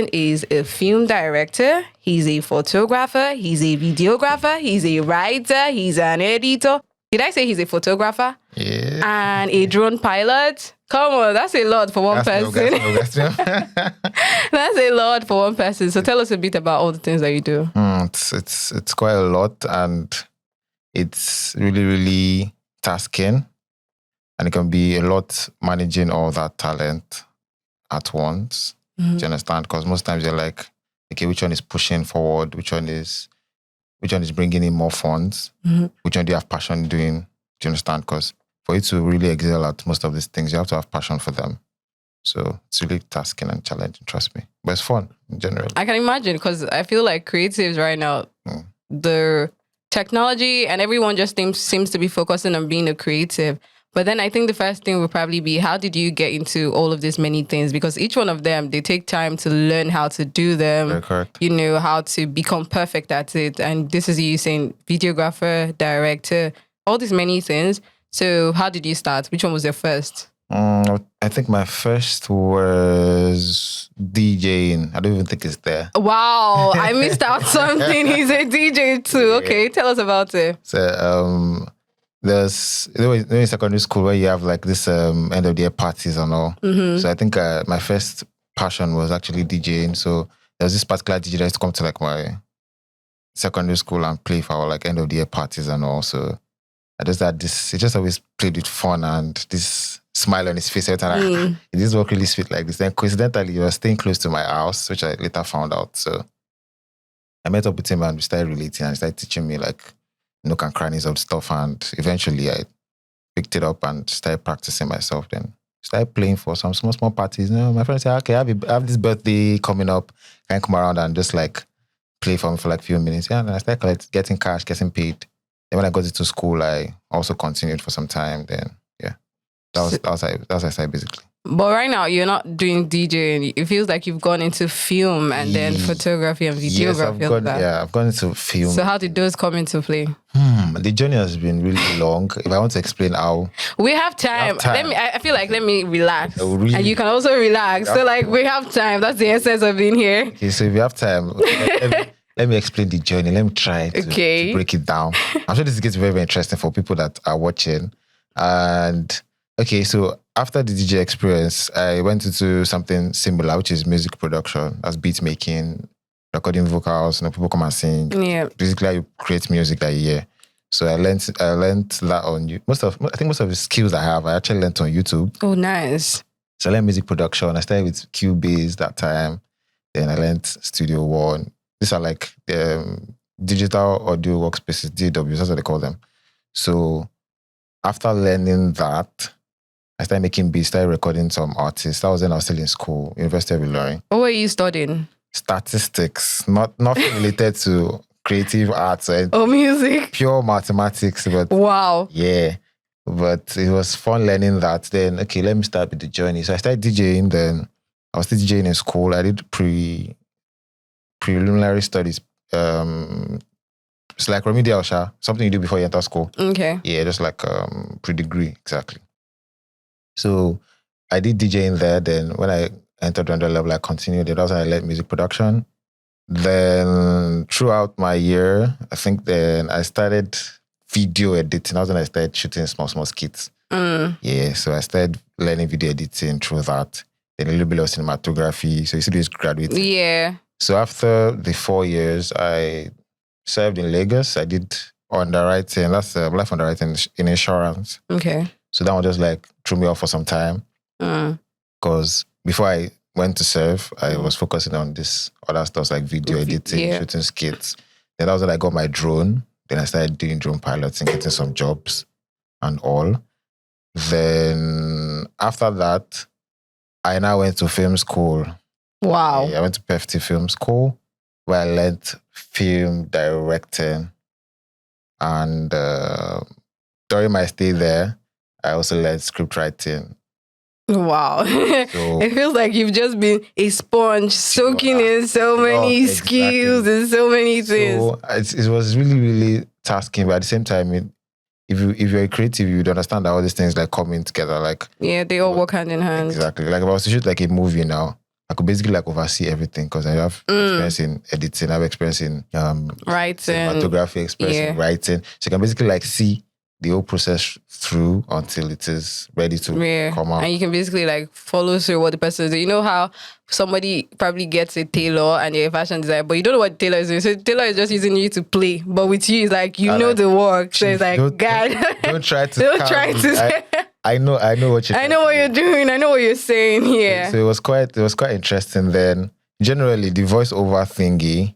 Alvin is a film director, he's a photographer, he's a videographer, he's a writer, he's an editor. Did I say he's a photographer? Yeah. And a drone pilot? Come on, that's a lot for one person. That's a lot for one person. So tell us a bit about all the things that you do. It's quite a lot, and it's really, really tasking. And it can be a lot managing all that talent at once. Do you understand? Because most times you're like, okay, which one is pushing forward? Which one is bringing in more funds? Which one do you have passion doing? Do you understand? Because for you to really excel at most of these things, you have to have passion for them. So it's really tasking and challenging, trust me. But it's fun in general. I can imagine, because I feel like creatives right now, the technology and everyone just seems to be focusing on being a creative. But then I think the first thing would probably be, how did you get into all of these many things? Because each one of them, they take time to learn how to do them. Very correct. You know, how to become perfect at it. And this is you saying videographer, director, all these many things. So how did you start? Which one was your first? I think my first was DJing. I don't even think it's there. Wow, I missed out something. He's a DJ too. Okay, tell us about it. So, there's in secondary school where you have like this end of the year parties and all. So I think my first passion was actually DJing. So there was this particular DJ that used to come to like my secondary school and play for our like end of the year parties and all. So I just had this. He just always played with fun and this smile on his face every time. It is work really sweet like this. Then coincidentally, he was staying close to my house, which I later found out. So I met up with him and we started relating and he started teaching me like nook and crannies of stuff, and eventually I picked it up and started practicing myself. Then started playing for some small parties. You know, my friends said, okay, I have this birthday coming up. Can you come around and just like play for me for like a few minutes? Yeah, and I started getting cash, getting paid. Then when I got into school, I also continued for some time. Then yeah, that was how I started basically. But right now, you're not doing DJing. It feels like you've gone into film and then photography and videography. Yes, I've gone into film. So how did those come into play? The journey has been really long. If I want to explain how... We have time. I feel like let me relax. Oh, really? And you can also relax. So like we have time. That's the essence of being here. Okay, so if you have time, let me explain the journey. Let me try to break it down. I'm sure this gets very, very interesting for people that are watching. And okay, so after the DJ experience, I went into something similar, which is music production. That's beat making, recording vocals, people come and sing. Yeah. Basically, how you create music that you hear. So I learned that on you. Most of the skills I have, I actually learned on YouTube. Oh, nice. So I learned music production. I started with Cubase that time. Then I learned Studio One. These are like digital audio workspaces, DAWs, that's what they call them. So after learning that, I started making beats, started recording some artists. That was when I was still in school, University of Ilorin. What were you studying? Statistics, nothing related to creative arts or music. Pure mathematics, but wow. Yeah. But it was fun learning that. Then, okay, let me start with the journey. So I started DJing, then I was still DJing in school. I did preliminary studies. It's like remedial, something you do before you enter school. Okay. Yeah, just like pre-degree, exactly. So I did DJing there. Then when I entered under level, I continued. That was when I learned music production. Then throughout my year, I think then I started video editing. That was when I started shooting small skits. Yeah, so I started learning video editing through that. Then a little bit of cinematography. So you see this graduating. Yeah. So after the 4 years, I served in Lagos. I did underwriting. That's life underwriting in insurance. Okay. So that one just like threw me off for some time. Because before I went to serve, I was focusing on this other stuff like video editing, shooting skits. Then that was when I got my drone. Then I started doing drone pilots and getting some jobs and all. Then after that, I now went to film school. Wow. Yeah, I went to PFT Film School where I learned film directing. And during my stay there, I also learned script writing. Wow. So, it feels like you've just been a sponge, soaking in so many skills and so many things. So it was really, really tasking, but at the same time, if you're a creative, you would understand that all these things like coming together. Like yeah, they all work hand in hand. Exactly. Like if I was to shoot like a movie now, I could basically like oversee everything because I have experience in editing, I have experience in writing, cinematography, experience in writing. So you can basically like see the whole process through until it is ready to come out. And you can basically like follow through what the person is doing. You know how somebody probably gets a tailor and you're a fashion designer, but you don't know what the tailor is doing. So the tailor is just using you to play. But with you, it's like, you know like, the work. So it's like, God. Don't try to don't try to I know what you're I know what you're doing. I know what you're saying here. So it was quite interesting then. Generally, the voiceover thingy,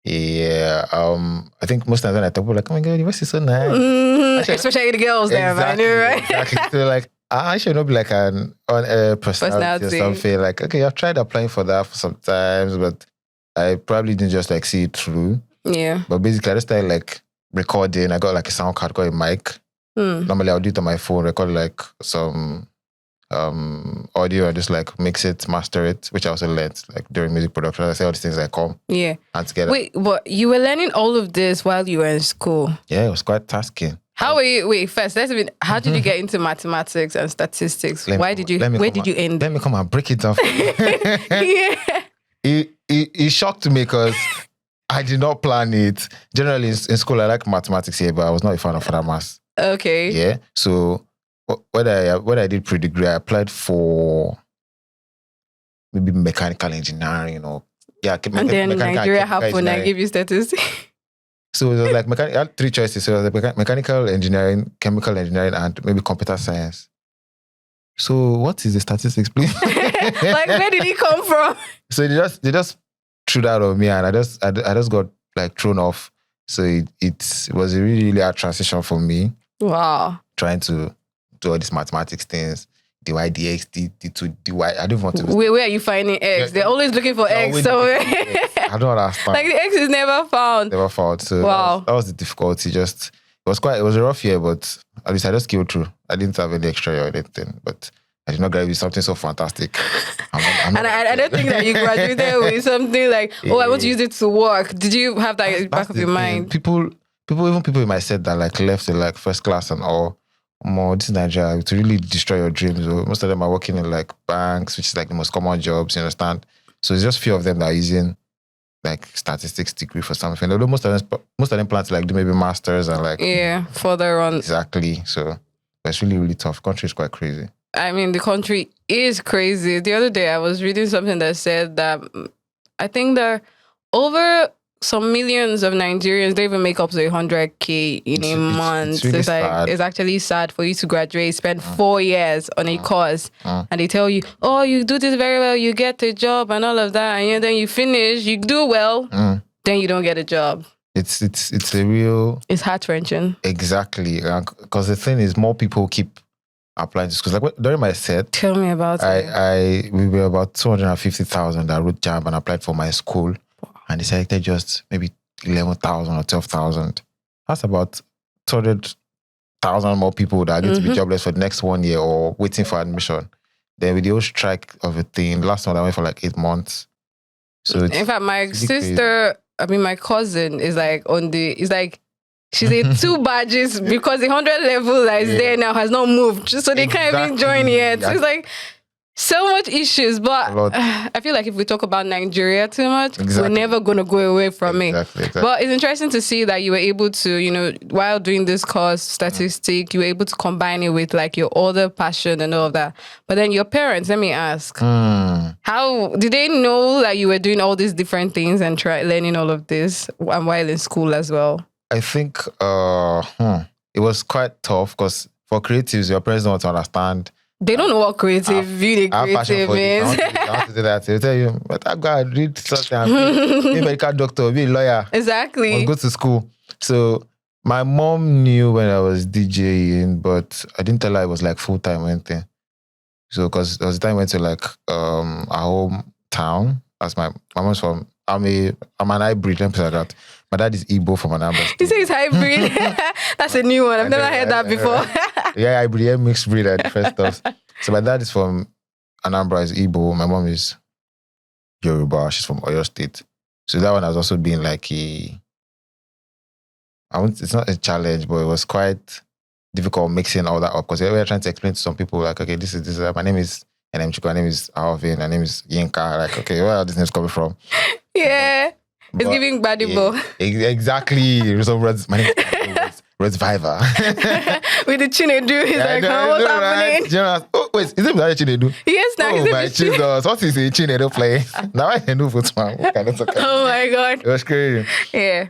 I think most times when I talk about like, oh my God, your voice is so nice. Especially the girls there, man. Right? Exactly. So like, I should not be like an on-air personality or something. Like, okay, I've tried applying for that for some times, but I probably didn't just like see it through. Yeah. But basically, I just started like recording. I got like a sound card, got a mic. Normally, I'll do it on my phone, record like some audio and just like mix it, master it, which I also learned like during music production. I say all these things that come and together. Wait, but you were learning all of this while you were in school? Yeah, it was quite tasking. How were you? Wait, first, how did you get into mathematics and statistics? Where did you end? Let me come and break it down. It shocked me because I did not plan it. Generally in school, I like mathematics here, but I was not a fan of further maths. Okay. Yeah. So when I did pre-degree, I applied for maybe mechanical engineering or and then Nigeria happened and gave you statistics. So it was like I had 3 choices. So it was like mechanical engineering, chemical engineering, and maybe computer science. So what is the statistics, please? Like where did it come from? So they just threw that on me, and I just got like thrown off. So it was a really, really hard transition for me. Wow. Trying to do all these mathematics things. dy, dx, d2, dy. I don't want to. Where are you finding x? They're always looking for x somewhere. I don't understand. Like the x is never found. Never found. So that was the difficulty. It was a rough year, but at least I just scaled through. I didn't have any extra or anything, but I did not graduate with something so fantastic. I don't think that you graduated with something like, I want to use it to work. Did you have that in the back of your mind? People in my set that like left in like first class and all. This is Nigeria to really destroy your dreams. Most of them are working in like banks, which is like the most common jobs, you understand? So it's just few of them that are using like statistics degree for something. Although most of them plan to like do maybe masters and like further on. Exactly. So it's really, really tough. Country is quite crazy. I mean, the country is crazy. The other day I was reading something that said that I think there are over some millions of Nigerians don't even make up to 100K in a month. It's really sad. It's actually sad for you to graduate, spend 4 years on a course, and they tell you, you do this very well, you get a job and all of that, and then you finish, you do well, then you don't get a job. It's a real... It's heart-wrenching. Exactly. Because the thing is, more people keep applying to schools. Like during my set, tell me about it. We were about 250,000 that wrote JAMB and applied for my school. And they selected just maybe 11,000 or 12,000. That's about 200,000 more people that are going to be jobless for the next 1 year or waiting for admission. Then with the whole strike of a thing, last one I went for like 8 months. So in fact, my sister, my cousin is like she's a 2 badges because the 100 level that is there now has not moved. So they can't even join yet. So it's like so much issues, but I feel like if we talk about Nigeria too much, we're never going to go away from it. But it's interesting to see that you were able to, while doing this course, statistic, you were able to combine it with like your other passion and all of that. But then your parents, let me ask, how did they know that you were doing all these different things and learning all of this and while in school as well? I think it was quite tough because for creatives, your parents don't want to understand. They don't know what creative means. I want to do that. They'll tell you, but I've got to read something. Be a medical doctor, be a lawyer. Exactly. I'll go to school. So my mom knew when I was DJing, but I didn't tell her it was like full-time or anything. So because there was a time I went to like our hometown. As my mom's from, I'm an hybrid, let me say that. My dad is Igbo from Anambra. He says hybrid. That's a new one. I've never heard that before. Yeah, hybrid, mixed breed and different stuff. So my dad is from Anambra, is Igbo. My mom is Yoruba. She's from Oyo State. So that one has also been like it's not a challenge, but it was quite difficult mixing all that up because we were trying to explain to some people like, okay, this is my name is and then my name is Alvin, my name is Yinka. Like, okay, where are these names coming from? Yeah. It's giving Badibo. Yeah, exactly. So my name is Reviver. With the Chinedu, he's like, what's happening? Right? Oh, wait, is it without Chinedu? Yes, now oh, my Jesus. What is a Chinedu play? Now I know what's wrong. Oh my God. It was crazy. Yeah.